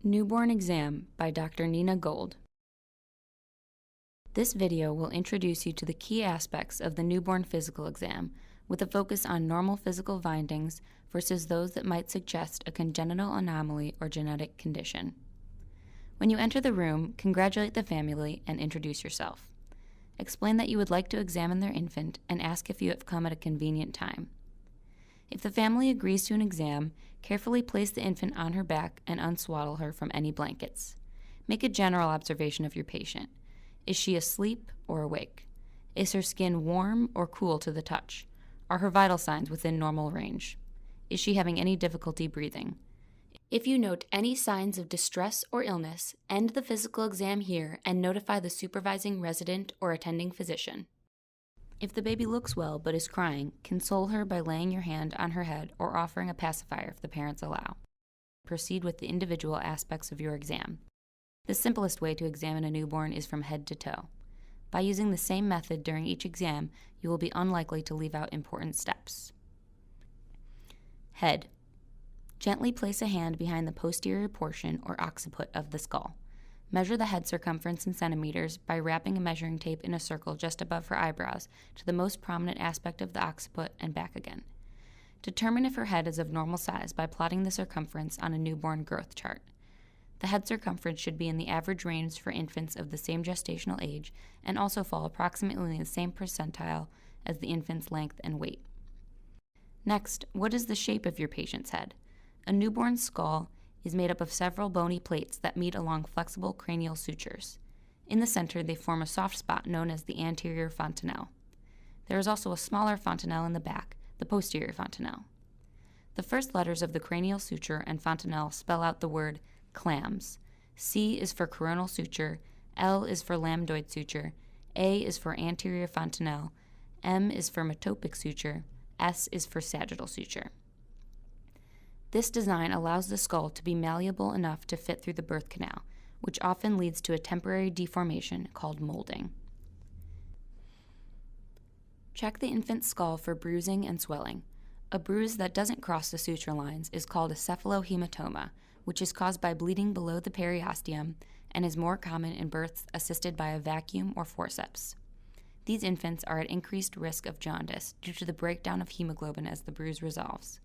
Newborn Exam by Dr. Nina Gold. This video will introduce you to the key aspects of the newborn physical exam, with a focus on normal physical findings versus those that might suggest a congenital anomaly or genetic condition. When you enter the room, congratulate the family and introduce yourself. Explain that you would like to examine their infant and ask if you have come at a convenient time. If the family agrees to an exam, carefully place the infant on her back and unswaddle her from any blankets. Make a general observation of your patient. Is she asleep or awake? Is her skin warm or cool to the touch? Are her vital signs within normal range? Is she having any difficulty breathing? If you note any signs of distress or illness, end the physical exam here and notify the supervising resident or attending physician. If the baby looks well but is crying, console her by laying your hand on her head or offering a pacifier if the parents allow. Proceed with the individual aspects of your exam. The simplest way to examine a newborn is from head to toe. By using the same method during each exam, you will be unlikely to leave out important steps. Head. Gently place a hand behind the posterior portion or occiput of the skull. Measure the head circumference in centimeters by wrapping a measuring tape in a circle just above her eyebrows to the most prominent aspect of the occiput and back again. Determine if her head is of normal size by plotting the circumference on a newborn growth chart. The head circumference should be in the average range for infants of the same gestational age and also fall approximately in the same percentile as the infant's length and weight. Next, what is the shape of your patient's head? A newborn's skull is made up of several bony plates that meet along flexible cranial sutures. In the center, they form a soft spot known as the anterior fontanelle. There is also a smaller fontanelle in the back, the posterior fontanelle. The first letters of the cranial suture and fontanelle spell out the word clams. C is for coronal suture, L is for lambdoid suture, A is for anterior fontanelle, M is for metopic suture, S is for sagittal suture. This design allows the skull to be malleable enough to fit through the birth canal, which often leads to a temporary deformation called molding. Check the infant's skull for bruising and swelling. A bruise that doesn't cross the suture lines is called a cephalohematoma, which is caused by bleeding below the periosteum and is more common in births assisted by a vacuum or forceps. These infants are at increased risk of jaundice due to the breakdown of hemoglobin as the bruise resolves.